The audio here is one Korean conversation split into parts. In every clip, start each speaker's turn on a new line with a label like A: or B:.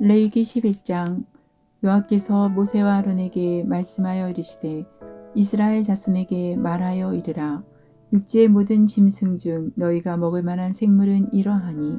A: 레위기 11장. 여호와께서 모세와 아론에게 말씀하여 이르시되 이스라엘 자손에게 말하여 이르라. 육지의 모든 짐승 중 너희가 먹을 만한 생물은 이러하니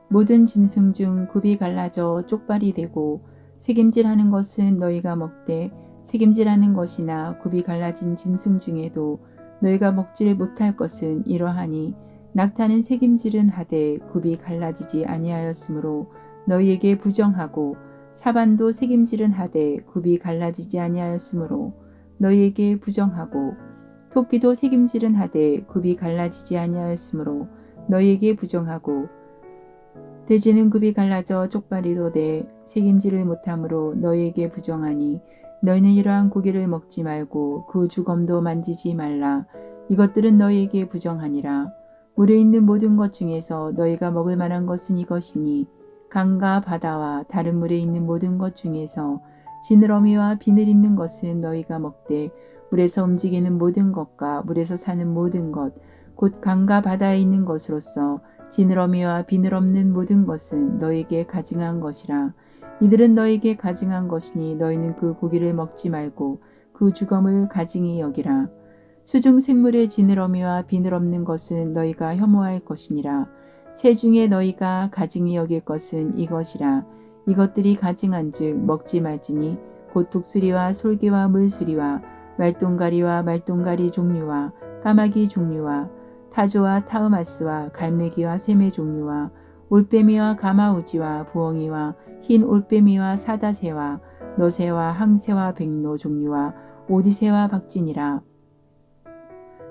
A: 모든 짐승 중 굽이 갈라져 쪽발이 되고 새김질하는 것은 너희가 먹되 새김질하는 것이나 굽이 갈라진 짐승 중에도 너희가 먹질 못할 것은 이러하니 낙타는 새김질은 하되 굽이 갈라지지 아니하였으므로 너희에게 부정하고 사반도 새김질은 하되 굽이 갈라지지 아니하였으므로 너희에게 부정하고 토끼도 새김질은 하되 굽이 갈라지지 아니하였으므로 너희에게 부정하고 돼지는 굽이 갈라져 쪽발이도 돼 새김질을 못하므로 너희에게 부정하니 너희는 이러한 고기를 먹지 말고 그 주검도 만지지 말라. 이것들은 너희에게 부정하니라. 물에 있는 모든 것 중에서 너희가 먹을 만한 것은 이것이니 강과 바다와 다른 물에 있는 모든 것 중에서 지느러미와 비늘 있는 것은 너희가 먹되 물에서 움직이는 모든 것과 물에서 사는 모든 것 곧 강과 바다에 있는 것으로서 지느러미와 비늘 없는 모든 것은 너희에게 가증한 것이라. 이들은 너희에게 가증한 것이니 너희는 그 고기를 먹지 말고 그 주검을 가증히 여기라. 수중 생물의 지느러미와 비늘 없는 것은 너희가 혐오할 것이니라. 새 중에 너희가 가증히 여길 것은 이것이라. 이것들이 가증한즉 먹지 말지니 곧 독수리와 솔개와 물수리와 말똥가리와 말똥가리 종류와 까마귀 종류와 타조와 타흐마스와 갈매기와 샘의 종류와 올빼미와 가마우지와 부엉이와 흰 올빼미와 사다새와 너새와 항새와 백로 종류와 오디새와 박진이라.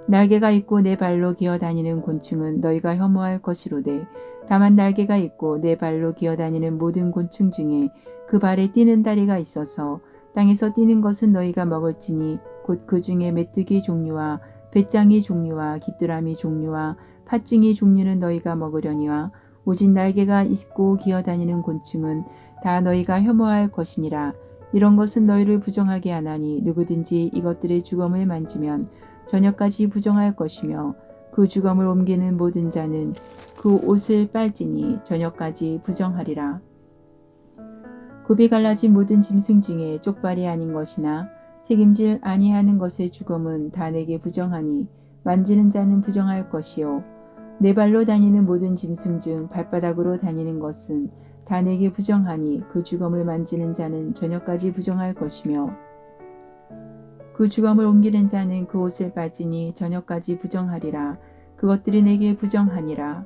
A: 날개가 있고 네 발로 기어다니는 곤충은 너희가 혐오할 것이로되 다만 날개가 있고 네 발로 기어다니는 모든 곤충 중에 그 발에 뛰는 다리가 있어서 땅에서 뛰는 것은 너희가 먹을지니 곧 그 중에 메뚜기 종류와 배짱이 종류와 귀뚜라미 종류와 팥중이 종류는 너희가 먹으려니와 오직 날개가 있고 기어다니는 곤충은 다 너희가 혐오할 것이니라. 이런 것은 너희를 부정하게 하나니 누구든지 이것들의 주검을 만지면 저녁까지 부정할 것이며 그 주검을 옮기는 모든 자는 그 옷을 빨지니 저녁까지 부정하리라. 굽이 갈라진 모든 짐승 중에 쪽발이 아닌 것이나 새김질 아니하는 것의 주검은 다 내게 부정하니 만지는 자는 부정할 것이요 네 발로 다니는 모든 짐승 중 발바닥으로 다니는 것은 다 내게 부정하니 그 주검을 만지는 자는 저녁까지 부정할 것이며 그 주검을 옮기는 자는 그 옷을 빨지니 저녁까지 부정하리라. 그것들이 내게 부정하니라.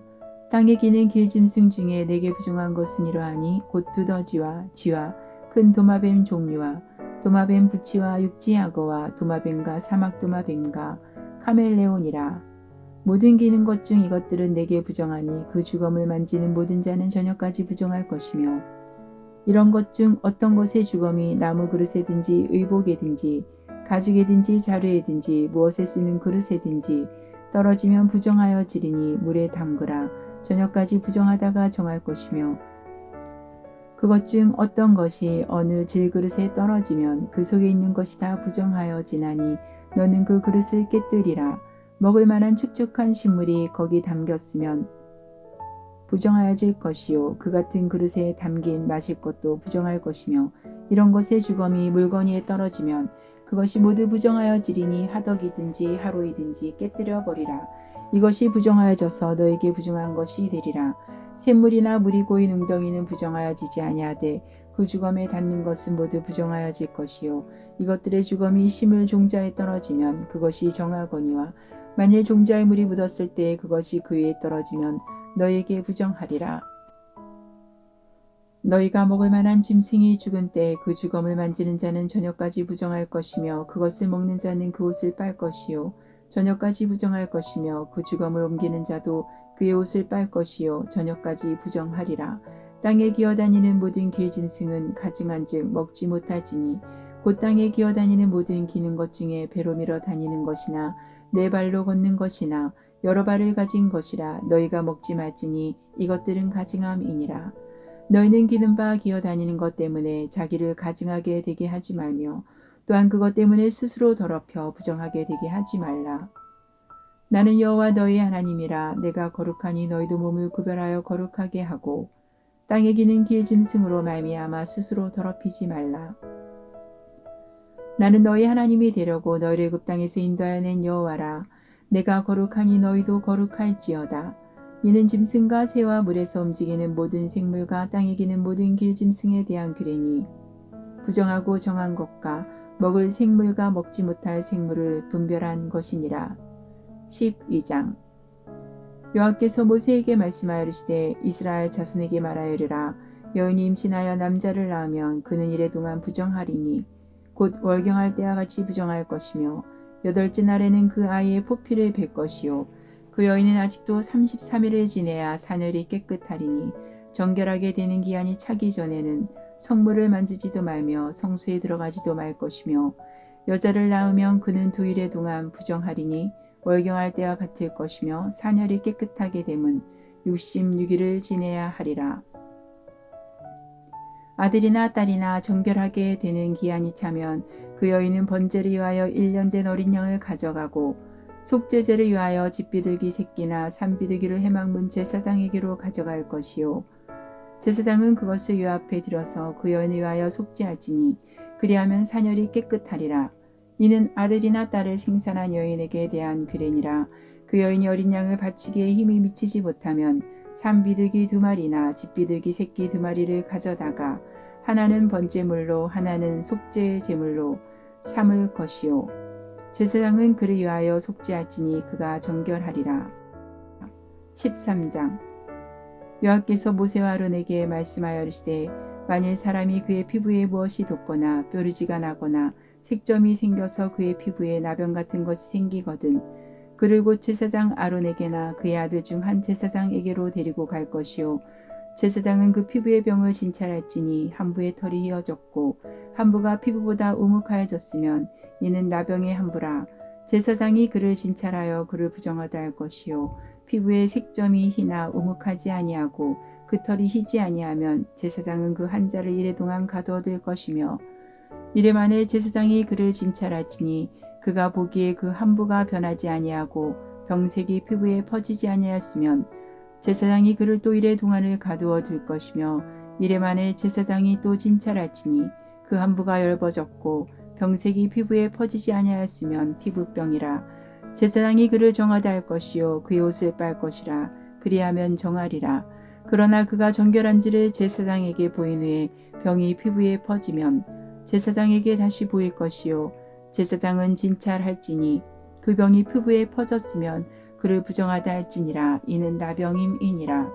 A: 땅에 기는 길짐승 중에 내게 부정한 것은 이러하니 곧 두더지와 쥐와 큰 도마뱀 종류와 도마뱀 부치와 육지악어와 도마뱀과 사막도마뱀과 카멜레온이라. 모든 기는 것 중 이것들은 내게 부정하니 그 주검을 만지는 모든 자는 저녁까지 부정할 것이며 이런 것 중 어떤 것의 주검이 나무 그릇에든지 의복에든지 가죽에든지 자루에든지 무엇에 쓰는 그릇에든지 떨어지면 부정하여 지리니 물에 담그라. 저녁까지 부정하다가 정할 것이며 그것 중 어떤 것이 어느 질그릇에 떨어지면 그 속에 있는 것이 다 부정하여 지나니 너는 그 그릇을 깨뜨리라. 먹을 만한 축축한 식물이 거기 담겼으면 부정하여질 것이요 그 같은 그릇에 담긴 마실 것도 부정할 것이며 이런 것의 주검이 물건위에 떨어지면 그것이 모두 부정하여지리니 하덕이든지 하로이든지 깨뜨려 버리라. 이것이 부정하여져서 너에게 부정한 것이 되리라. 샘물이나 물이 고인 웅덩이는 부정하여지지 아니하되 그 주검에 닿는 것은 모두 부정하여질 것이요 이것들의 주검이 심을 종자에 떨어지면 그것이 정하거니와 만일 종자에 물이 묻었을 때 그것이 그 위에 떨어지면 너에게 부정하리라. 너희가 먹을 만한 짐승이 죽은 때에 그 주검을 만지는 자는 저녁까지 부정할 것이며 그것을 먹는 자는 그 옷을 빨 것이요 저녁까지 부정할 것이며 그 주검을 옮기는 자도 그의 옷을 빨 것이요 저녁까지 부정하리라. 땅에 기어다니는 모든 길짐승은 가증한즉 먹지 못할지니 곧 땅에 기어다니는 모든 기는 것 중에 배로 밀어 다니는 것이나 네 발로 걷는 것이나 여러 발을 가진 것이라 너희가 먹지 말지니 이것들은 가증함이니라. 너희는 기는 바 기어다니는 것 때문에 자기를 가증하게 되게 하지 말며 또한 그것 때문에 스스로 더럽혀 부정하게 되게 하지 말라. 나는 여호와 너희 하나님이라. 내가 거룩하니 너희도 몸을 구별하여 거룩하게 하고 땅에 기는 길 짐승으로 말미암아 스스로 더럽히지 말라. 나는 너희 하나님이 되려고 너희를 애굽 땅에서 인도하여 낸 여호와라. 내가 거룩하니 너희도 거룩할지어다. 이는 짐승과 새와 물에서 움직이는 모든 생물과 땅에 기는 모든 길 짐승에 대한 규례니 부정하고 정한 것과 먹을 생물과 먹지 못할 생물을 분별한 것이니라. 12장. 여호와께서 모세에게 말씀하여 이르시되 이스라엘 자손에게 말하여 이르라. 여인이 임신하여 남자를 낳으면 그는 이래 동안 부정하리니 곧 월경할 때와 같이 부정할 것이며 8째 날에는 그 아이의 포피를 뵐 것이요 그 여인은 아직도 33일을 지내야 사늘이 깨끗하리니 정결하게 되는 기한이 차기 전에는 성물을 만지지도 말며 성소에 들어가지도 말 것이며 여자를 낳으면 그는 2일의 동안 부정하리니 월경할 때와 같을 것이며 사늘이 깨끗하게 됨은 66일을 지내야 하리라. 아들이나 딸이나 정결하게 되는 기한이 차면 그 여인은 번제를 위하여 1년 된 어린 양을 가져가고 속죄제를 위하여 집비둘기 새끼나 산비둘기를 해망문 제사장에게로 가져갈 것이요 제사장은 그것을 유 앞에 들어서 그 여인을 위하여 속죄할지니 그리하면 사녀리 깨끗하리라. 이는 아들이나 딸을 생산한 여인에게 대한 규례니라. 그 여인이 어린 양을 바치기에 힘이 미치지 못하면 산비둘기 2마리나 집비둘기 새끼 2마리를 가져다가 하나는 번제물로 하나는 속죄제물로 삼을 것이요 제사장은 그를 위하여 속죄할지니 그가 정결하리라. 13장. 여호와께서 모세와 아론에게 말씀하여 이르시되 만일 사람이 그의 피부에 무엇이 돋거나 뾰루지가 나거나 색점이 생겨서 그의 피부에 나병 같은 것이 생기거든 그를 곧 제사장 아론에게나 그의 아들 중 한 제사장에게로 데리고 갈 것이요 제사장은 그 피부의 병을 진찰할지니 한부의 털이 휘어졌고 한부가 피부보다 우묵하여졌으면 이는 나병의 한부라. 제사장이 그를 진찰하여 그를 부정하다 할 것이요 피부의 색점이 희나 우묵하지 아니하고 그 털이 희지 아니하면 제사장은 그 한자를 이래 동안 가두어둘 것이며 이래 만에 제사장이 그를 진찰할지니 그가 보기에 그 한부가 변하지 아니하고 병색이 피부에 퍼지지 아니하였으면 제사장이 그를 또 이래 동안을 가두어 둘 것이며 이래 만에 제사장이 또 진찰할지니 그 한부가 엷어졌고 병색이 피부에 퍼지지 아니하였으면 피부병이라. 제사장이 그를 정하다 할 것이요 그의 옷을 빨 것이라. 그리하면 정하리라. 그러나 그가 정결한지를 제사장에게 보인 후에 병이 피부에 퍼지면 제사장에게 다시 보일 것이요 제사장은 진찰할지니 그 병이 피부에 퍼졌으면 그를 부정하다 할지니라. 이는 나병임이니라.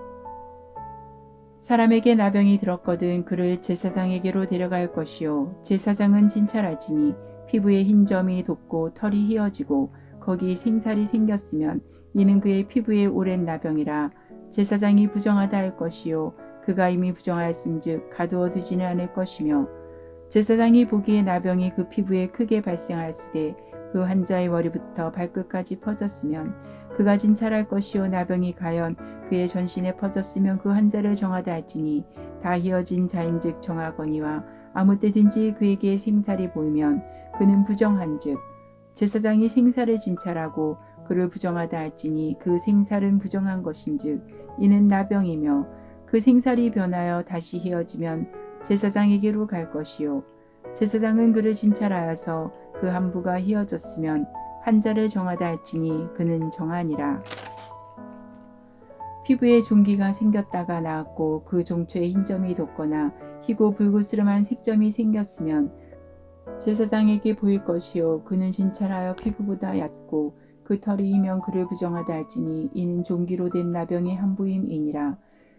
A: 사람에게 나병이 들었거든 그를 제사장에게로 데려갈 것이요 제사장은 진찰할지니 피부에 흰 점이 돋고 털이 휘어지고 거기 생살이 생겼으면 이는 그의 피부에 오랜 나병이라. 제사장이 부정하다 할 것이요 그가 이미 부정하였은즉 가두어 두지는 않을 것이며 제사장이 보기에 나병이 그 피부에 크게 발생하였으되 그 환자의 머리부터 발끝까지 퍼졌으면 그가 진찰할 것이요 나병이 가연 그의 전신에 퍼졌으면 그 환자를 정하다 할지니 다 휘어진 자인즉 정하거니와 아무 때든지 그에게 생살이 보이면 그는 부정한즉 제사장이 생살을 진찰하고 그를 부정하다 할지니 그 생살은 부정한 것인즉 이는 나병이며 그 생살이 변하여 다시 휘어지면 제사장에게로 갈 것이요 제사장은 그를 진찰하여서 그 한부가 휘어졌으면 환자를 정하다 할지니 그는 정하니라. 피부에 종기가 생겼다가 나았고 그 종초에 흰 점이 돋거나 희고 불그스름한 색점이 생겼으면 제사장에게 보일 것이요 그는 진찰하여 피부보다 얕고 그 털이 희면 그를 부정하다 할지니 이는 종기로 된 나병의 한부임이니라.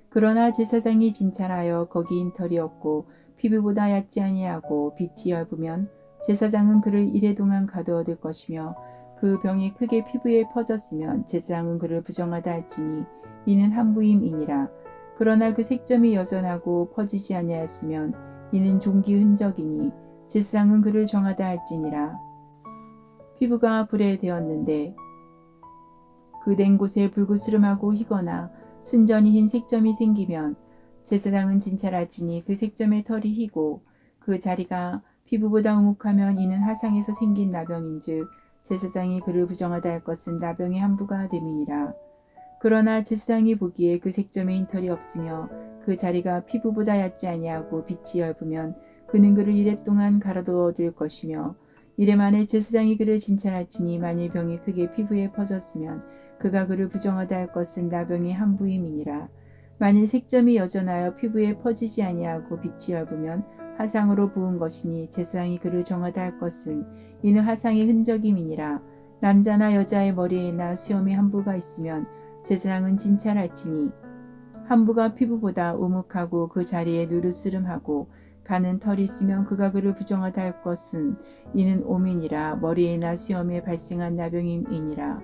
A: 그러나 제사장이 진찰하여 거기 흰 털이 없고 피부보다 얕지 아니하고 빛이 엷으면 제사장은 그를 이래 동안 가두어 둘 것이며 그 병이 크게 피부에 퍼졌으면 제사장은 그를 부정하다 할지니 이는 한부임이니라. 그러나 그 색점이 여전하고 퍼지지 아니하였으면 이는 종기 흔적이니 제사장은 그를 정하다 할지니라. 피부가 불에 되었는데 그 된 곳에 불그스름하고 희거나 순전히 흰 색점이 생기면 제사장은 진찰할지니 그 색점의 털이 희고 그 자리가 피부보다 우묵하면 이는 화상에서 생긴 나병인즉 제사장이 그를 부정하다 할 것은 나병의 한부가 됨이니라. 그러나 제사장이 보기에 그 색점에 흰 털이 없으며 그 자리가 피부보다 얕지 아니하고 빛이 엷으면 그는 그를 이레 동안 가로두어 둘 것이며 이레 만에 제사장이 그를 진찰할지니 만일 병이 크게 피부에 퍼졌으면 그가 그를 부정하다 할 것은 나병의 한 부임이니라. 만일 색점이 여전하여 피부에 퍼지지 아니하고 빛이 엷으면 화상으로 부은 것이니 제사장이 그를 정하다 할 것은 이는 화상의 흔적임이니라. 남자나 여자의 머리에나 수염에 한부가 있으면 제사장은 진찰할지니 한부가 피부보다 우묵하고 그 자리에 누르스름하고 가는 털이 있으면 그가 그를 부정하다 할 것은 이는 오민이라. 머리에나 수염에 발생한 나병임이니라.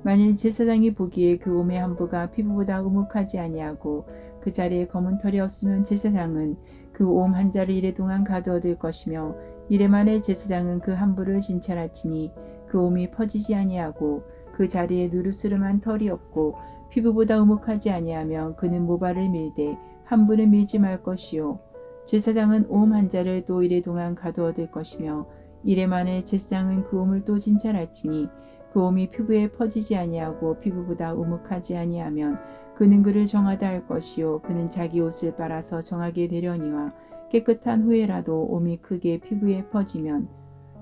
A: 만일 제사장이 보기에 그 옴의 한부가 피부보다 우묵하지 아니하고 그 자리에 검은 털이 없으면 제사장은 그 옴 한 자를 이레 동안 가두어 둘 것이며 이레 만에 제사장은 그 한부를 진찰할지니 그 옴이 퍼지지 아니하고 그 자리에 누르스름한 털이 없고 피부보다 우묵하지 아니하면 그는 모발을 밀되 한부는 밀지 말 것이요 제사장은 옴 한 자를 또 이레 동안 가두어 둘 것이며 이레 만에 제사장은 그 옴을 또 진찰할지니 그 옴이 피부에 퍼지지 아니하고 피부보다 우묵하지 아니하면 그는 그를 정하다 할 것이요 그는 자기 옷을 빨아서 정하게 되려니와 깨끗한 후에라도 옴이 크게 피부에 퍼지면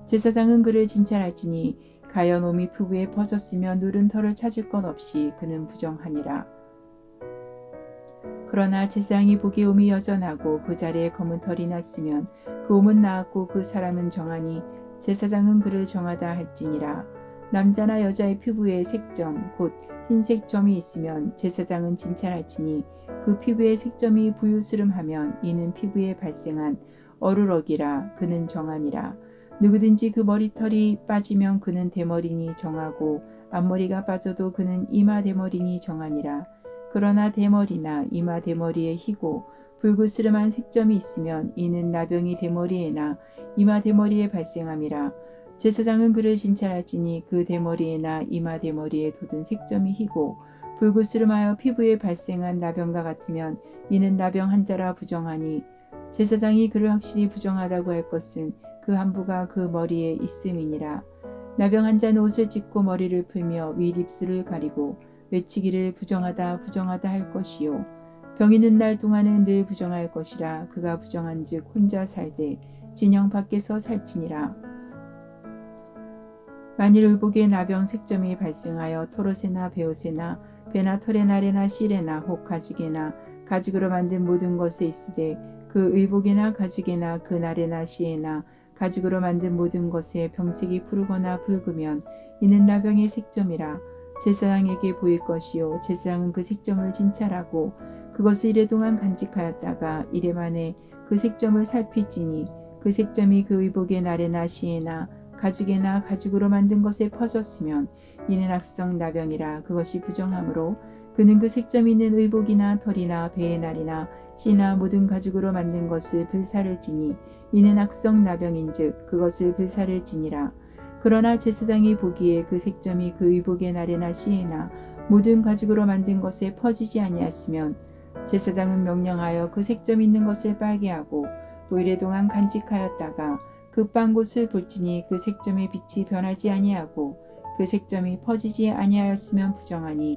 A: 제사장은 그를 진찰할지니 가연 옴이 피부에 퍼졌으면 누른 털을 찾을 것 없이 그는 부정하니라. 그러나 제사장이 보기에 옴이 여전하고 그 자리에 검은 털이 났으면 그 옴은 나았고 그 사람은 정하니 제사장은 그를 정하다 할지니라. 남자나 여자의 피부에 색점 곧 흰색 점이 있으면 제사장은 진찰할지니 그 피부에 색점이 부유스름하면 이는 피부에 발생한 어루럭이라. 그는 정하니라. 누구든지 그 머리털이 빠지면 그는 대머리니 정하고 앞머리가 빠져도 그는 이마 대머리니 정하니라. 그러나 대머리나 이마 대머리에 희고 붉으스름한 색점이 있으면 이는 나병이 대머리에나 이마 대머리에 발생함이라. 제사장은 그를 진찰할지니 그 대머리에나 이마 대머리에 돋은 색점이 희고 붉으스름하여 피부에 발생한 나병과 같으면 이는 나병 한자라 부정하니 제사장이 그를 확실히 부정하다고 할 것은 그 한부가 그 머리에 있음이니라. 나병 한자는 옷을 찢고 머리를 풀며 윗입술을 가리고 외치기를 부정하다 부정하다 할 것이요 병 있는 날 동안은 늘 부정할 것이라. 그가 부정한즉 혼자 살되 진영 밖에서 살지니라. 만일 의복에 나병 색점이 발생하여 토롯에나 베옷에나 배나 털에 나래나 실에나 혹 가죽에나 가죽으로 만든 모든 것에 있으되 그 의복에나 가죽에나 그 나래나 시에나 가죽으로 만든 모든 것에 병색이 푸르거나 붉으면 이는 나병의 색점이라. 제사장에게 보일 것이요 제사장은 그 색점을 진찰하고 그것을 이레 동안 간직하였다가 이레 만에 그 색점을 살피지니 그 색점이 그 의복의 나래나 시에나 가죽에나 가죽으로 만든 것에 퍼졌으면 이는 악성 나병이라. 그것이 부정하므로 그는 그 색점 있는 의복이나 털이나 배의 날이나 씨나 모든 가죽으로 만든 것을 불사를 지니 이는 악성 나병인즉 그것을 불사를 지니라. 그러나 제사장이 보기에 그 색점이 그 의복의 날에나 씨에나 모든 가죽으로 만든 것에 퍼지지 아니하시면 제사장은 명령하여 그 색점 있는 것을 빨게 하고 또 이레 동안 간직하였다가 그 빤 곳을 볼지니 그 색점의 빛이 변하지 아니하고 그 색점이 퍼지지 아니하였으면 부정하니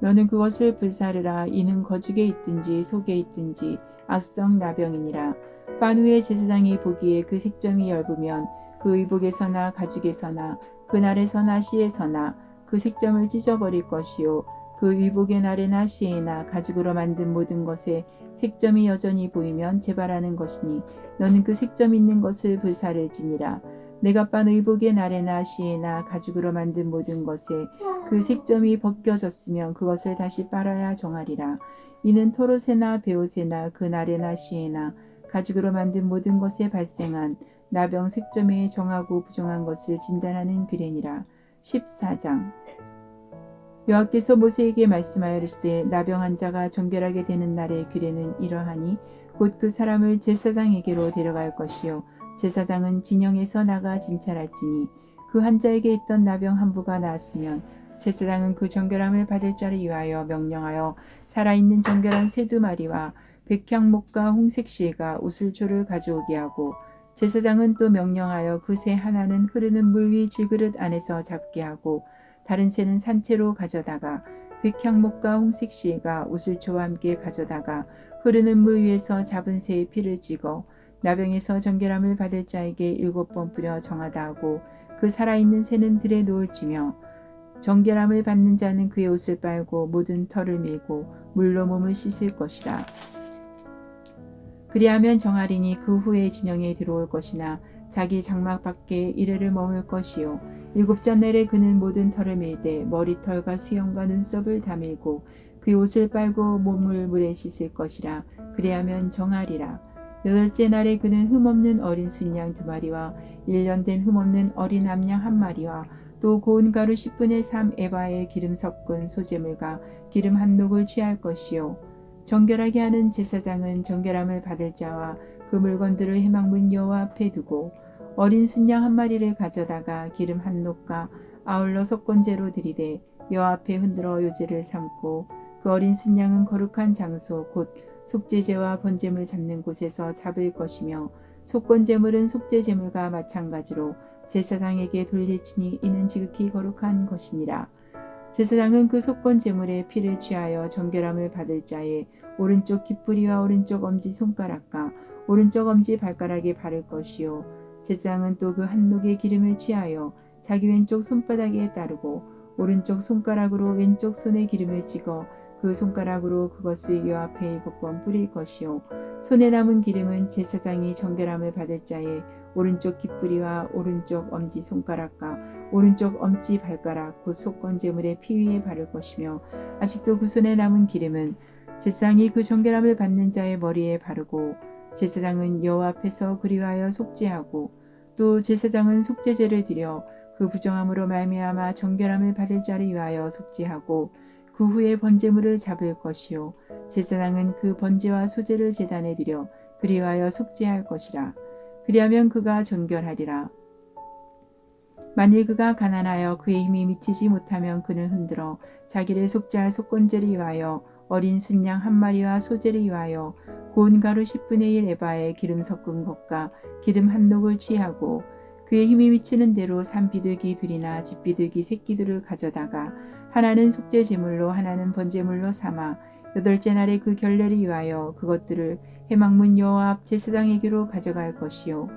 A: 너는 그것을 불사르라. 이는 거죽에 있든지 속에 있든지 악성 나병이니라. 빤 후에 제사장이 보기에 그 색점이 엷으면 그 의복에서나 가죽에서나 그 날에서나 씨에서나 그 색점을 찢어버릴 것이요 그 의복의 날에나 씨에나 가죽으로 만든 모든 것에 색점이 여전히 보이면 재발하는 것이니 너는 그 색점 있는 것을 불사를 지니라. 내가 빤 의복의 날에나 씨에나 가죽으로 만든 모든 것에 그 색점이 벗겨졌으면 그것을 다시 빨아야 정하리라. 이는 토롯에나 베옷에나 그 날에나 씨에나 가죽으로 만든 모든 것에 발생한 나병 색점에 정하고 부정한 것을 진단하는 규례니라. 14장 여호와께서 모세에게 말씀하여 이르시되 나병 환자가 정결하게 되는 날의 규례는 이러하니 곧 그 사람을 제사장에게로 데려갈 것이요 제사장은 진영에서 나가 진찰할지니 그 환자에게 있던 나병 한부가 나았으면 제사장은 그 정결함을 받을 자를 위하여 명령하여 살아있는 정결한 새 2마리와 백향목과 홍색실과 우슬초를 가져오게 하고 제사장은 또 명령하여 그 새 하나는 흐르는 물 위 질그릇 안에서 잡게 하고 다른 새는 산채로 가져다가 백향목과 홍색실과 우슬초와 함께 가져다가 흐르는 물 위에서 잡은 새의 피를 찍어 나병에서 정결함을 받을 자에게 7번 뿌려 정하다 하고 그 살아있는 새는 들에 놓을지며 정결함을 받는 자는 그의 옷을 빨고 모든 털을 밀고 물로 몸을 씻을 것이라. 그리하면 정하리니 그 후에 진영에 들어올 것이나 자기 장막 밖에 이래를 머물 것이요 7째 날에 그는 모든 털을 밀되 머리털과 수염과 눈썹을 다 밀고 그의 옷을 빨고 몸을 물에 씻을 것이라. 그리하면 정하리라. 8째 날에 그는 흠없는 어린 순양 2마리와 1년 된 흠없는 어린 암양 1마리와 또 고운 가루 10분의 3 에바의 기름 섞은 소재물과 기름 한 녹을 취할 것이요 정결하게 하는 제사장은 정결함을 받을 자와 그 물건들을 회막문 여호와 앞에 두고 어린 순양 1마리를 가져다가 기름 한 녹과 아울러 속건제로 드리되 여호와 앞에 흔들어 요제를 삼고 그 어린 순양은 거룩한 장소 곧 속죄제와 번제물 잡는 곳에서 잡을 것이며 속건제물은 속죄제물과 마찬가지로 제사장에게 돌릴지니 이는 지극히 거룩한 것이니라. 제사장은 그 속건제물의 피를 취하여 정결함을 받을 자의 오른쪽 깃뿌리와 오른쪽 엄지 손가락과 오른쪽 엄지 발가락에 바를 것이요 제사장은 또 그 한녹의 기름을 취하여 자기 왼쪽 손바닥에 따르고 오른쪽 손가락으로 왼쪽 손에 기름을 찍어 그 손가락으로 그것을 여 앞에 7번 뿌릴 것이요 손에 남은 기름은 제사장이 정결함을 받을 자의 오른쪽 깃뿌리와 오른쪽 엄지 손가락과 오른쪽 엄지 발가락 곧 속건제물의 피 위에 바를 것이며 아직도 그 손에 남은 기름은 제사장이 그 정결함을 받는 자의 머리에 바르고 제사장은 여호와 앞에서 그리하여 속죄하고 또 제사장은 속죄제를 드려 그 부정함으로 말미암아 정결함을 받을 자를 위하여 속죄하고 그 후에 번제물을 잡을 것이요 제사장은 그 번제와 소제를 제단에 드려 그리하여 속죄할 것이라. 그리하면 그가 정결하리라. 만일 그가 가난하여 그의 힘이 미치지 못하면 그는 흔들어 자기를 속죄할 속건제를 위하여 어린 순양 1마리와 소제를 위하여 고운 가루 10분의 1 에바에 기름 섞은 것과 기름 한 녹을 취하고 그의 힘이 미치는 대로 산비둘기 2이나 집비둘기 새끼들을 가져다가 하나는 속죄 제물로 하나는 번제물로 삼아 8째 날에 그 결례를 위하여 그것들을 회막문 여호와 앞 제사장에게로 가져갈 것이요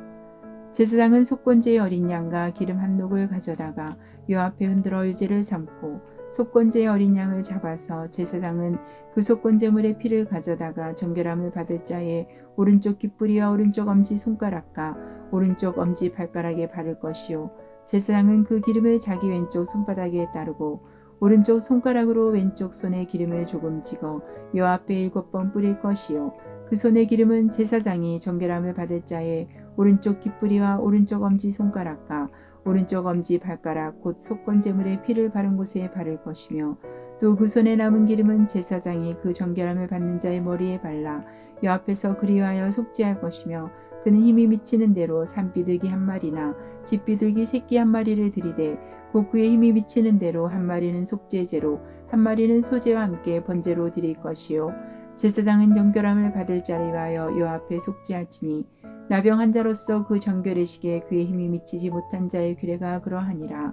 A: 제사장은 속건제의 어린 양과 기름 한 녹을 가져다가 여호와 앞에 흔들어 유제를 삼고 속건제의 어린 양을 잡아서 제사장은 그 속건제물의 피를 가져다가 정결함을 받을 자의 오른쪽 깃뿌리와 오른쪽 엄지 손가락과 오른쪽 엄지 발가락에 바를 것이요 제사장은 그 기름을 자기 왼쪽 손바닥에 따르고 오른쪽 손가락으로 왼쪽 손에 기름을 조금 찍어 여호와 앞에 7번 뿌릴 것이요 그 손의 기름은 제사장이 정결함을 받을 자의 오른쪽 깃뿌리와 오른쪽 엄지 손가락과 오른쪽 엄지 발가락 곧 속건제물의 피를 바른 곳에 바를 것이며 또 그 손에 남은 기름은 제사장이 그 정결함을 받는 자의 머리에 발라 여 앞에서 그리하여 속죄할 것이며 그는 힘이 미치는 대로 산비둘기 1마리나 집비둘기 새끼 1마리를 들이되 곧 그의 힘이 미치는 대로 1마리는 속죄제로 1마리는 소제와 함께 번제로 드릴 것이요 제사장은 정결함을 받을 자를 위하여 여 앞에 속죄할지니 나병 환자로서 그 정결의식에 그의 힘이 미치지 못한 자의 규례가 그러하니라.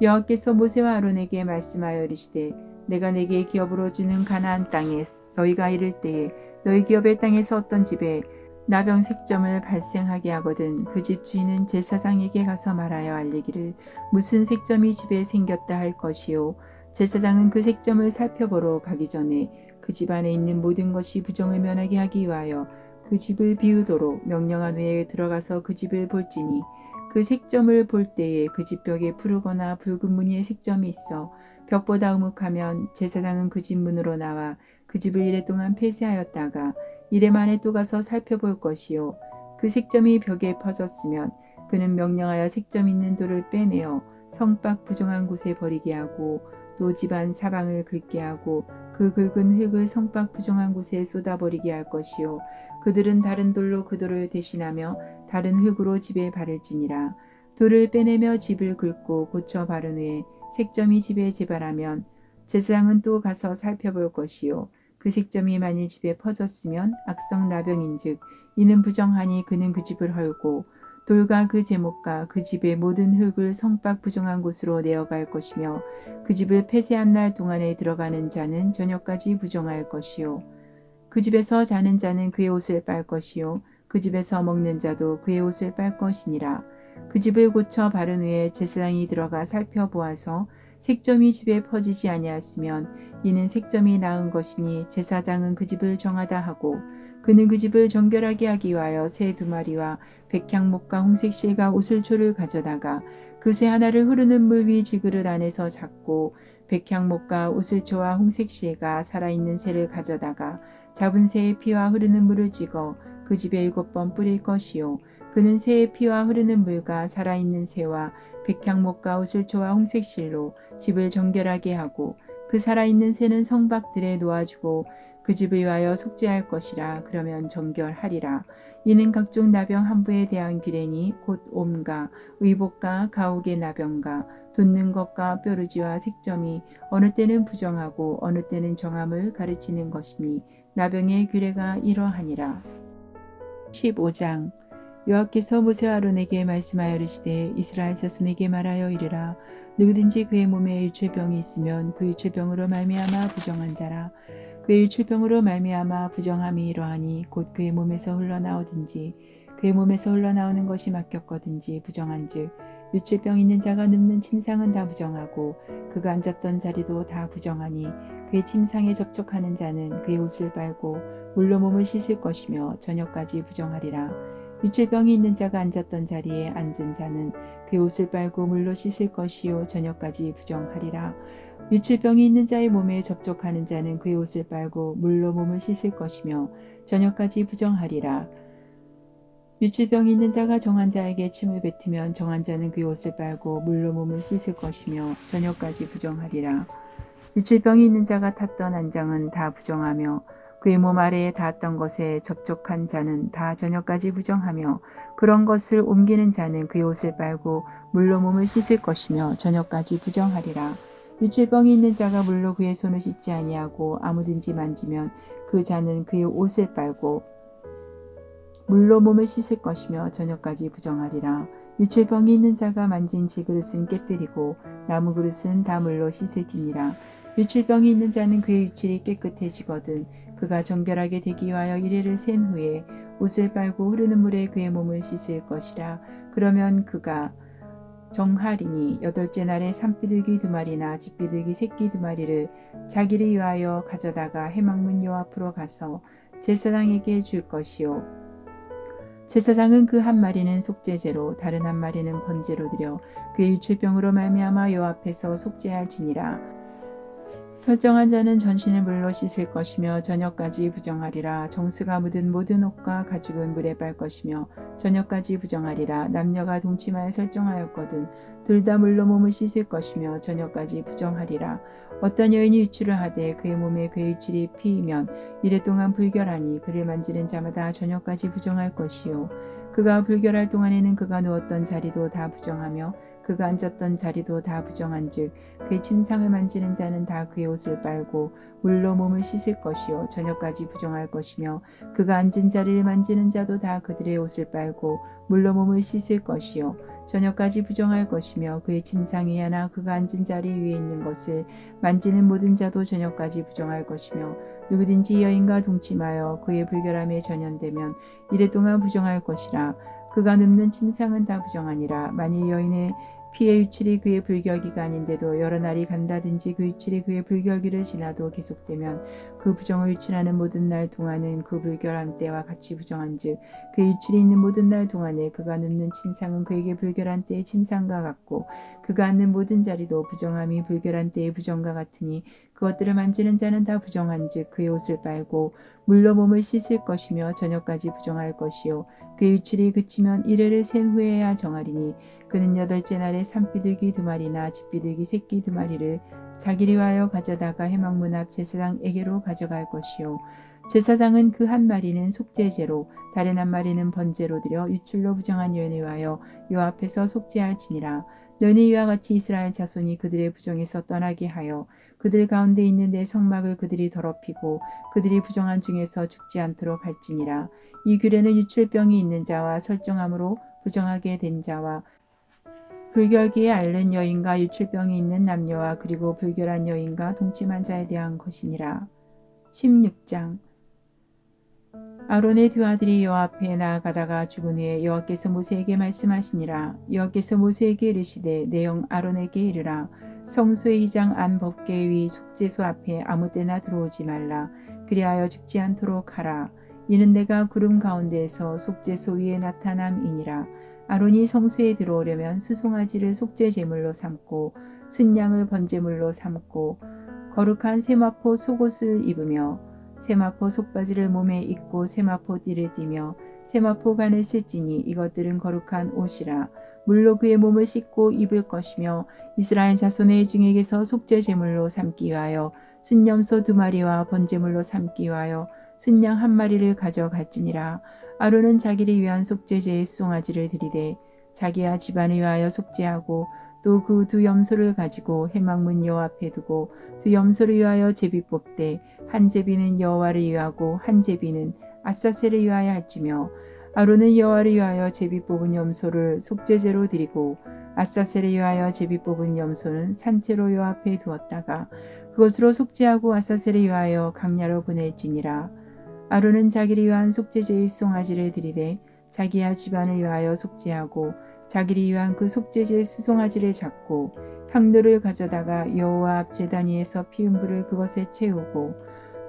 A: 여호와께서 모세와 아론에게 말씀하여 이르시되 내가 내게 기업으로 주는 가나안 땅에 너희가 이를 때에 너희 기업의 땅에서 어떤 집에 나병 색점을 발생하게 하거든 그 집 주인은 제사장에게 가서 말하여 알리기를 무슨 색점이 집에 생겼다 할 것이요 제사장은 그 색점을 살펴보러 가기 전에 그 집 안에 있는 모든 것이 부정을 면하게 하기 위하여 그 집을 비우도록 명령한 후에 들어가서 그 집을 볼지니 그 색점을 볼 때에 그 집 벽에 푸르거나 붉은 무늬의 색점이 있어 벽보다 우묵하면 제사장은 그 집 문으로 나와 그 집을 이래 동안 폐쇄하였다가 이래 만에 또 가서 살펴볼 것이요 그 색점이 벽에 퍼졌으면 그는 명령하여 색점 있는 돌을 빼내어 성밖 부정한 곳에 버리게 하고 또 집안 사방을 긁게 하고 그 긁은 흙을 성밖 부정한 곳에 쏟아버리게 할 것이요 그들은 다른 돌로 그 돌을 대신하며 다른 흙으로 집에 바를지니라. 돌을 빼내며 집을 긁고 고쳐 바른 후에 색점이 집에 재발하면 제사장은 또 가서 살펴볼 것이요 그 색점이 만일 집에 퍼졌으면 악성 나병인즉 이는 부정하니 그는 그 집을 헐고 돌과 그 제목과 그 집의 모든 흙을 성박 부정한 곳으로 내어갈 것이며 그 집을 폐쇄한 날 동안에 들어가는 자는 저녁까지 부정할 것이요 그 집에서 자는 자는 그의 옷을 빨 것이요 그 집에서 먹는 자도 그의 옷을 빨 것이니라. 그 집을 고쳐 바른 후에 제사장이 들어가 살펴보아서 색점이 집에 퍼지지 아니하였으면 이는 색점이 나은 것이니 제사장은 그 집을 정하다 하고 그는 그 집을 정결하게 하기 위하여 새 2마리와 백향목과 홍색실과 오슬초를 가져다가 그 새 하나를 흐르는 물 위 질그릇 안에서 잡고 백향목과 오슬초와 홍색실과 살아있는 새를 가져다가 잡은 새의 피와 흐르는 물을 찍어 그 집에 7번 뿌릴 것이요 그는 새의 피와 흐르는 물과 살아있는 새와 백향목과 오슬초와 홍색실로 집을 정결하게 하고 그 살아있는 새는 성박들에 놓아주고 그 집을 위하여 속죄할 것이라. 그러면 정결하리라. 이는 각종 나병 한부에 대한 규례니 곧 옴과 의복과 가옥의 나병과 돋는 것과 뾰루지와 색점이 어느 때는 부정하고 어느 때는 정함을 가르치는 것이니 나병의 규례가 이러하니라. 15장 여호와께서 모세와 아론에게 말씀하여 이르시되 이스라엘 자손에게 말하여 이르라. 누구든지 그의 몸에 유출병이 있으면 그 유출병으로 말미암아 부정한 자라. 그의 유출병으로 말미암아 부정함이 이러하니 곧 그의 몸에서 흘러나오든지 그의 몸에서 흘러나오는 것이 막혔거든지 부정한즉 유출병 있는 자가 눕는 침상은 다 부정하고 그가 앉았던 자리도 다 부정하니 그의 침상에 접촉하는 자는 그의 옷을 빨고 물로 몸을 씻을 것이며 저녁까지 부정하리라. 유출병이 있는 자가 앉았던 자리에 앉은 자는 그의 옷을 빨고 물로 씻을 것이요 저녁까지 부정하리라. 유출병이 있는 자의 몸에 접촉하는 자는 그의 옷을 빨고 물로 몸을 씻을 것이며 저녁까지 부정하리라. 유출병이 있는 자가 정한 자에게 침을 뱉으면 정한 자는 그의 옷을 빨고 물로 몸을 씻을 것이며 저녁까지 부정하리라. 유출병이 있는 자가 탔던 안장은 다 부정하며 그의 몸 아래에 닿았던 것에 접촉한 자는 다 저녁까지 부정하며 그런 것을 옮기는 자는 그의 옷을 빨고 물로 몸을 씻을 것이며 저녁까지 부정하리라. 유출병이 있는 자가 물로 그의 손을 씻지 아니하고 아무든지 만지면 그 자는 그의 옷을 빨고 물로 몸을 씻을 것이며 저녁까지 부정하리라. 유출병이 있는 자가 만진 질그릇은 깨뜨리고 나무 그릇은 다 물로 씻을지니라. 유출병이 있는 자는 그의 유출이 깨끗해지거든 그가 정결하게 되기 위하여 이레를 센 후에 옷을 빨고 흐르는 물에 그의 몸을 씻을 것이라. 그러면 그가 정하리니 8째 날에 산비둘기 2마리나 집비둘기 새끼 2마리를 자기를 위하여 가져다가 해막문 요 앞으로 가서 제사장에게 줄 것이요 제사장은 그 한 마리는 속죄제로 다른 한 마리는 번제로 드려 그의 유출병으로 말미암아 요 앞에서 속죄할지니라. 설정한 자는 전신을 물로 씻을 것이며 저녁까지 부정하리라. 정수가 묻은 모든 옷과 가죽은 물에 빨 것이며 저녁까지 부정하리라. 남녀가 동침하여 설정하였거든 둘 다 물로 몸을 씻을 것이며 저녁까지 부정하리라. 어떤 여인이 유출을 하되 그의 몸에 그의 유출이 피이면 이래 동안 불결하니 그를 만지는 자마다 저녁까지 부정할 것이요 그가 불결할 동안에는 그가 누웠던 자리도 다 부정하며 그가 앉았던 자리도 다 부정한즉 그의 침상을 만지는 자는 다 그의 옷을 빨고 물로 몸을 씻을 것이요 저녁까지 부정할 것이며 그가 앉은 자리를 만지는 자도 다 그들의 옷을 빨고 물로 몸을 씻을 것이요 저녁까지 부정할 것이며 그의 침상 위에 하나 그가 앉은 자리 위에 있는 것을 만지는 모든 자도 저녁까지 부정할 것이며 누구든지 여인과 동침하여 그의 불결함에 전염되면 이래 동안 부정할 것이라. 그가 눕는 침상은 다 부정하니라. 만일 여인의 피의 유출이 그의 불결기간인데도 여러 날이 간다든지 그 유출이 그의 불결기를 지나도 계속되면 그 부정을 유출하는 모든 날 동안은 그 불결한 때와 같이 부정한즉 그 유출이 있는 모든 날 동안에 그가 눕는 침상은 그에게 불결한 때의 침상과 같고 그가 앉는 모든 자리도 부정함이 불결한 때의 부정과 같으니 그것들을 만지는 자는 다 부정한즉 그의 옷을 빨고 물로 몸을 씻을 것이며 저녁까지 부정할 것이요 그의 유출이 그치면 이래를 센 후에야 정하리니 그는 8째 날에 산비둘기 2마리나 집비둘기 새끼 2마리를 자기를 위하여 가져다가 해막문 앞 제사장에게로 가져갈 것이요 제사장은 그 한 마리는 속죄제로 다른 한 마리는 번제로 드려 유출로 부정한 여인을 위하여 요 앞에서 속죄할지니라. 너희 이와 같이 이스라엘 자손이 그들의 부정에서 떠나게 하여 그들 가운데 있는 내 성막을 그들이 더럽히고 그들이 부정한 중에서 죽지 않도록 할지니라. 이 규례는 유출병이 있는 자와 설정함으로 부정하게 된 자와 불결기에 앓는 여인과 유출병이 있는 남녀와 그리고 불결한 여인과 동침한 자에 대한 것이니라. 16장. 아론의 두 아들이 여호와 앞에 나아가다가 죽은 후에 여호와께서 모세에게 말씀하시니라. 여호와께서 모세에게 이르시되 내 형 아론에게 이르라. 성소의 휘장 안 법궤 위 속죄소 앞에 아무 때나 들어오지 말라. 그리하여 죽지 않도록 하라. 이는 내가 구름 가운데에서 속죄소 위에 나타남이니라. 아론이 성소에 들어오려면 수송아지를 속죄 제물로 삼고 순양을 번제물로 삼고 거룩한 세마포 속옷을 입으며 세마포 속바지를 몸에 입고 세마포 띠를 띠며 세마포 간을 쓸지니 이것들은 거룩한 옷이라. 물로 그의 몸을 씻고 입을 것이며 이스라엘 자손의 중에게서 속죄 제물로 삼기 위하여 순염소 2마리와 번제물로 삼기 위하여 순양 1마리를 가져갈지니라. 아론은 자기를 위한 속죄제의 수송아지를 드리되 자기와 집안을 위하여 속죄하고 또 그 두 염소를 가지고 회막문 여호와 앞에 두고 두 염소를 위하여 제비 뽑되 한 제비는 여호와를 위하고 한 제비는 아사셀을 위하여 할지며 아론은 여호와를 위하여 제비 뽑은 염소를 속죄제로 드리고 아사셀을 위하여 제비 뽑은 염소는 산채로 여호와 앞에 두었다가 그것으로 속죄하고 아사셀을 위하여 강야로 보낼지니라. 아론은 자기를 위한 속죄제의 수송아지를 드리되 자기와 집안을 위하여 속죄하고 자기를 위한 그 속죄제의 수송아지를 잡고 향로를 가져다가 여호와 앞 제단 위에서 피운 불을 그것에 채우고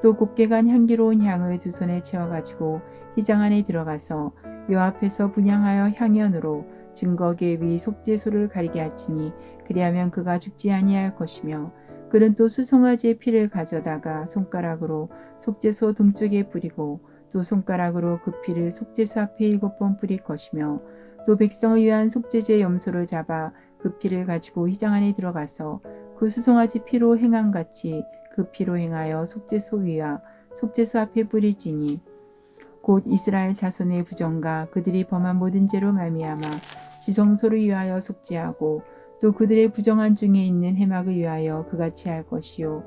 A: 또 곱게 간 향기로운 향을 2손에 채워가지고 휘장 안에 들어가서 여호와 앞에서 분향하여 향연으로 증거궤 위 속죄소를 가리게 할지니 그리하면 그가 죽지 아니할 것이며 그는 또 수송아지의 피를 가져다가 손가락으로 속죄소 동쪽에 뿌리고 또 손가락으로 그 피를 속죄소 앞에 7번 뿌릴 것이며 또 백성을 위한 속죄제 염소를 잡아 그 피를 가지고 휘장 안에 들어가서 그 수송아지 피로 행함같이 그 피로 행하여 속죄소 위와 속죄소 앞에 뿌릴지니 곧 이스라엘 자손의 부정과 그들이 범한 모든 죄로 말미암아 지성소를 위하여 속죄하고 또 그들의 부정한 중에 있는 해막을 위하여 그같이 할 것이요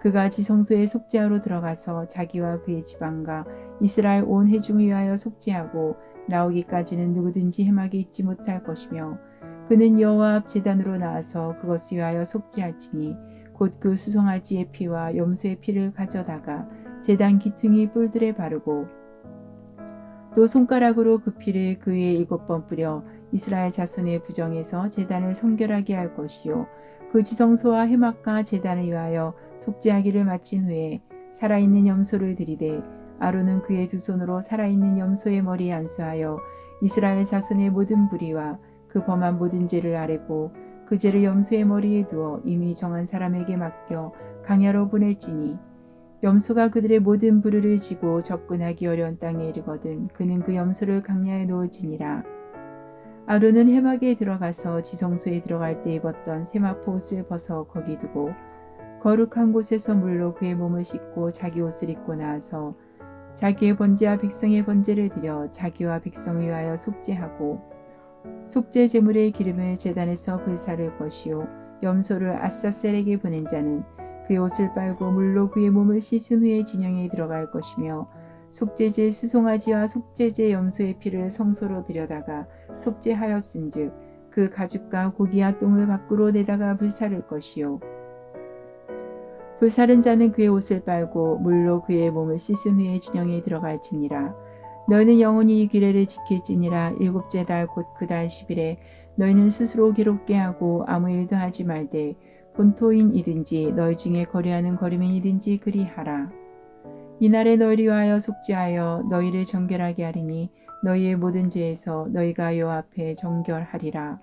A: 그가 지성소에 속죄하러 들어가서 자기와 그의 지방과 이스라엘 온 회중을 위하여 속죄하고 나오기까지는 누구든지 해막에 있지 못할 것이며 그는 여호와 앞 제단으로 나와서 그것을 위하여 속죄할지니 곧 그 수송아지의 피와 염소의 피를 가져다가 제단 기퉁이 뿔들에 바르고 또 손가락으로 그 피를 그 위에 7번 뿌려 이스라엘 자손의 부정에서 제단을 성결하게 할 것이요 그 지성소와 해막과 제단을 위하여 속죄하기를 마친 후에 살아있는 염소를 드리되 아론은 그의 2손으로 살아있는 염소의 머리에 안수하여 이스라엘 자손의 모든 불의와 그 범한 모든 죄를 아뢰고 그 죄를 염소의 머리에 두어 이미 정한 사람에게 맡겨 강야로 보낼지니 염소가 그들의 모든 불의를 지고 접근하기 어려운 땅에 이르거든 그는 그 염소를 강야에 놓을지니라. 아론은 해막에 들어가서 지성소에 들어갈 때 입었던 세마포 옷을 벗어 거기 두고 거룩한 곳에서 물로 그의 몸을 씻고 자기 옷을 입고 나와서 자기의 번제와 백성의 번제를 드려 자기와 백성을 위하여 속죄하고 속죄 제물의 기름을 제단에서 불사를 것이요 염소를 아사셀에게 보낸 자는 그의 옷을 빨고 물로 그의 몸을 씻은 후에 진영에 들어갈 것이며 속죄제 수송아지와 속죄제 염소의 피를 성소로 들여다가 속죄하였은즉 그 가죽과 고기와 똥을 밖으로 내다가 불사를 것이요 불사른 자는 그의 옷을 빨고 물로 그의 몸을 씻은 후에 진영에 들어갈지니라. 너희는 영원히 이 규례를 지킬지니라. 7째 달 곧 그 달 10일에 너희는 스스로 괴롭게 하고 아무 일도 하지 말되 본토인이든지 너희 중에 거류하는 거류민이든지 그리하라. 이날에 너희를 위하여 속죄하여 너희를 정결하게 하리니 너희의 모든 죄에서 너희가 여호와 앞에 정결하리라.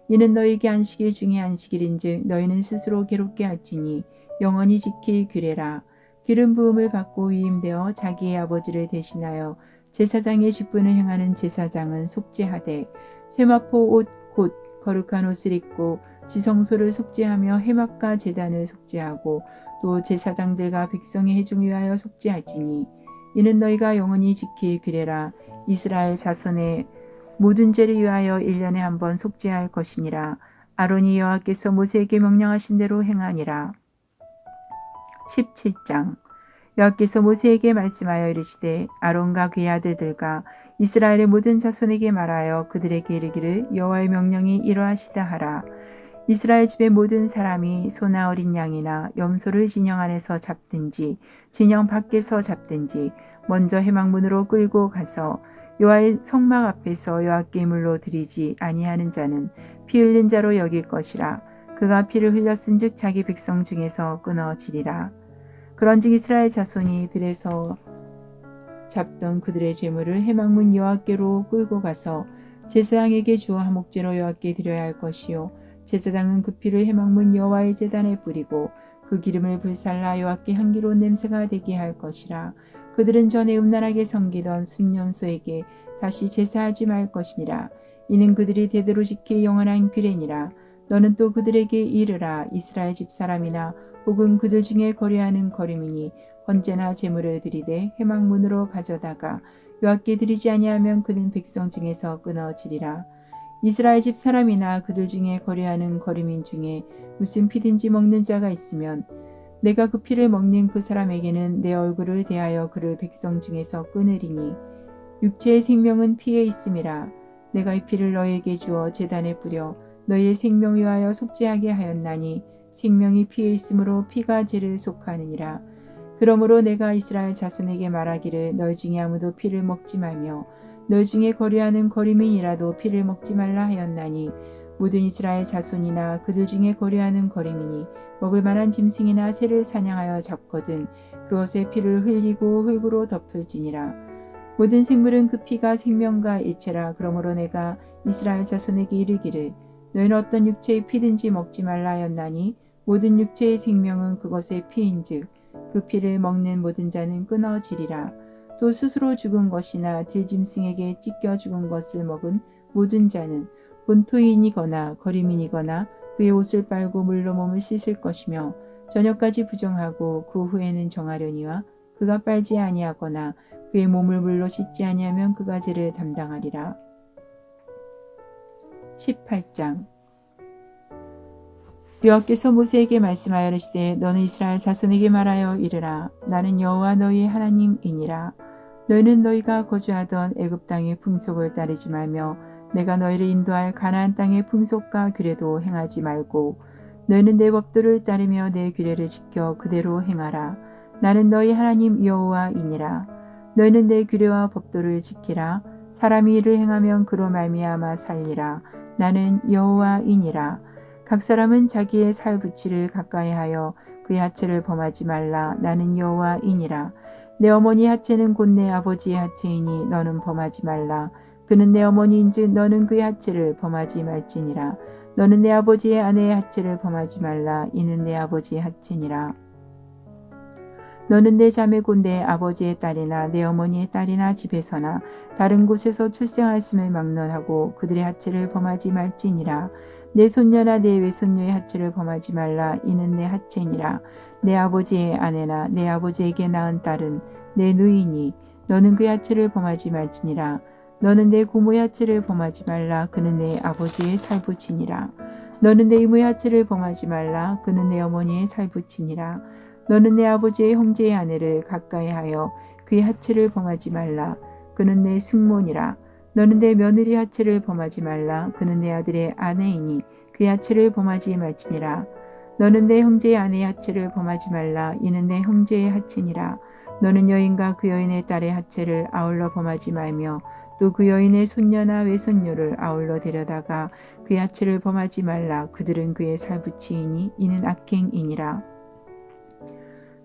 A: 이는 너희에게 안식일 중에 안식일인즉 너희는 스스로 괴롭게 할지니 영원히 지킬 규례라. 기름 부음을 받고 위임되어 자기의 아버지를 대신하여 제사장의 직분을 행하는 제사장은 속죄하되 세마포 옷 곧 거룩한 옷을 입고 지성소를 속죄하며 해막과 제단을 속죄하고 또 제사장들과 백성의 회중을 위하여 속죄할지니 이는 너희가 영원히 지킬 규례라. 이스라엘 자손의 모든 죄를 위하여 1년에 한 번 속죄할 것이니라. 아론이 여호와께서 모세에게 명령하신 대로 행하니라. 17장. 여호와께서 모세에게 말씀하여 이르시되 아론과 그의 아들들과 이스라엘의 모든 자손에게 말하여 그들에게 이르기를 여호와의 명령이 이러하시다 하라. 이스라엘 집의 모든 사람이 소나 어린 양이나 염소를 진영 안에서 잡든지 진영 밖에서 잡든지 먼저 회막문으로 끌고 가서 여호와의 성막 앞에서 여호와께 물로 드리지 아니하는 자는 피 흘린 자로 여길 것이라. 그가 피를 흘렸은즉 자기 백성 중에서 끊어지리라. 그런즉 이스라엘 자손이 들에서 잡던 그들의 제물을 회막문 여호와께로 끌고 가서 제사장에게 주어 화목제로 여호와께 드려야 할 것이요 제사장은 그 피를 회막문 여호와의 제단에 뿌리고 그 기름을 불살라 여호와께 향기로운 냄새가 되게 할 것이라. 그들은 전에 음란하게 섬기던 순념소에게 다시 제사하지 말 것이니라. 이는 그들이 대대로 지킬 영원한 규례니라. 너는 또 그들에게 이르라. 이스라엘 집 사람이나 혹은 그들 중에 거래하는 거류민이 언제나 제물을 드리되 회막문으로 가져다가 여호와께 드리지 아니하면 그는 백성 중에서 끊어지리라. 이스라엘 집 사람이나 그들 중에 거래하는 거류민 중에 무슨 피든지 먹는 자가 있으면 내가 그 피를 먹는 그 사람에게는 내 얼굴을 대하여 그를 백성 중에서 끊으리니 육체의 생명은 피에 있음이라. 내가 이 피를 너희에게 주어 제단에 뿌려 너희의 생명 위하여 속죄하게 하였나니 생명이 피에 있으므로 피가 죄를 속하느니라. 그러므로 내가 이스라엘 자손에게 말하기를 너희 중에 아무도 피를 먹지 말며 너희 중에 거류하는 거류민이라도 피를 먹지 말라 하였나니 모든 이스라엘 자손이나 그들 중에 거류하는 거류민이 먹을 만한 짐승이나 새를 사냥하여 잡거든 그것의 피를 흘리고 흙으로 덮을지니라. 모든 생물은 그 피가 생명과 일체라. 그러므로 내가 이스라엘 자손에게 이르기를 너희는 어떤 육체의 피든지 먹지 말라 하였나니 모든 육체의 생명은 그것의 피인즉 그 피를 먹는 모든 자는 끊어지리라. 또 스스로 죽은 것이나 들짐승에게 찢겨 죽은 것을 먹은 모든 자는 본토인이거나 거류민이거나 그의 옷을 빨고 물로 몸을 씻을 것이며 저녁까지 부정하고 그 후에는 정하려니와 그가 빨지 아니하거나 그의 몸을 물로 씻지 아니하면 그가 죄를 담당하리라. 18장 여호와께서 모세에게 말씀하여 이르시되 너는 이스라엘 자손에게 말하여 이르라. 나는 여호와 너희의 하나님이니라. 너희는 너희가 거주하던 애굽 땅의 풍속을 따르지 말며 내가 너희를 인도할 가나안 땅의 풍속과 규례도 행하지 말고 너희는 내 법도를 따르며 내 규례를 지켜 그대로 행하라. 나는 너희 하나님 여호와이니라. 너희는 내 규례와 법도를 지키라. 사람이 이를 행하면 그로 말미암아 살리라. 나는 여호와이니라. 각 사람은 자기의 살붙이를 가까이하여 그의 하체를 범하지 말라. 나는 여호와이니라. 내 어머니 하체는 곧 내 아버지의 하체이니 너는 범하지 말라. 그는 내 어머니인즉 너는 그의 하체를 범하지 말지니라. 너는 내 아버지의 아내의 하체를 범하지 말라. 이는 내 아버지의 하체니라. 너는 내 자매 곧 내 아버지의 딸이나 내 어머니의 딸이나 집에서나 다른 곳에서 출생하였음을 막론하고 그들의 하체를 범하지 말지니라. 내 손녀나 내 외손녀의 하체를 범하지 말라. 이는 내 하체니라. 내 아버지의 아내나 내 아버지에게 낳은 딸은 내 누이니 너는 그의 하체를 범하지 말지니라. 너는 내 고모의 하체를 범하지 말라. 그는 내 아버지의 살붙이니라. 너는 내 이모의 하체를 범하지 말라. 그는 내 어머니의 살붙이니라. 너는 내 아버지의 형제의 아내를 가까이하여 그의 하체를 범하지 말라. 그는 내 숙모니라. 너는 내 며느리 하체를 범하지 말라. 그는 내 아들의 아내이니 그의 하체를 범하지 말지니라. 너는 내 형제의 아내의 하체를 범하지 말라. 이는 내 형제의 하체니라. 너는 여인과 그 여인의 딸의 하체를 아울러 범하지 말며 또 그 여인의 손녀나 외손녀를 아울러 데려다가 그의 하체를 범하지 말라. 그들은 그의 살붙이이니 이는 악행이니라.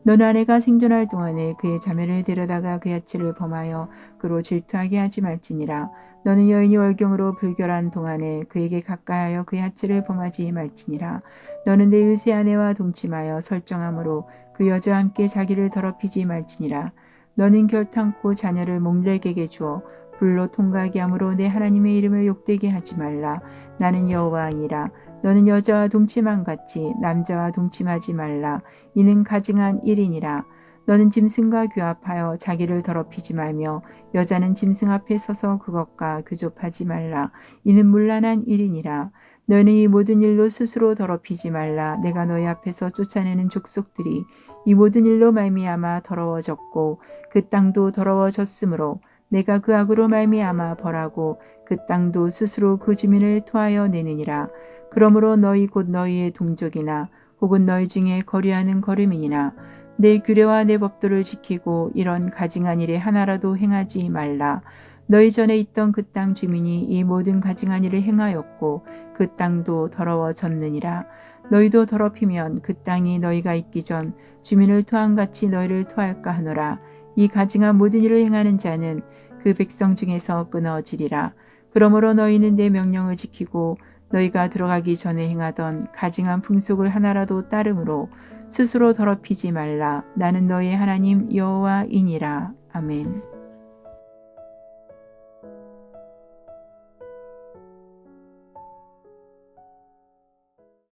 A: 너는 아내가 생존할 동안에 그의 자매를 데려다가 그의 하체를 범하여 그로 질투하게 하지 말지니라. 너는 여인이 월경으로 불결한 동안에 그에게 가까이하여 그의 하체를 범하지 말지니라. 너는 내 의세 아내와 동침하여 설정함으로 그 여자와 함께 자기를 더럽히지 말지니라. 너는 결탄코 자녀를 목렉에게 주어 불로 통과하게 함으로 내 하나님의 이름을 욕되게 하지 말라. 나는 여호와이니라. 너는 여자와 동침함 같이 남자와 동침하지 말라. 이는 가증한 일이니라. 너는 짐승과 교합하여 자기를 더럽히지 말며 여자는 짐승 앞에 서서 그것과 교접하지 말라. 이는 문란한 일이니라. 너는 이 모든 일로 스스로 더럽히지 말라. 내가 너희 앞에서 쫓아내는 족속들이 이 모든 일로 말미암아 더러워졌고 그 땅도 더러워졌으므로 내가 그 악으로 말미암아 벌하고 그 땅도 스스로 그 주민을 토하여 내느니라. 그러므로 너희 곧 너희의 동족이나 혹은 너희 중에 거류하는 거류민이나 내 규례와 내 법도를 지키고 이런 가증한 일에 하나라도 행하지 말라. 너희 전에 있던 그 땅 주민이 이 모든 가증한 일을 행하였고 그 땅도 더러워졌느니라. 너희도 더럽히면 그 땅이 너희가 있기 전 주민을 토함같이 너희를 토할까 하노라. 이 가증한 모든 일을 행하는 자는 그 백성 중에서 끊어지리라. 그러므로 너희는 내 명령을 지키고 너희가 들어가기 전에 행하던 가증한 풍속을 하나라도 따름으로 스스로 더럽히지 말라. 나는 너희의 하나님 여호와이니라. 아멘.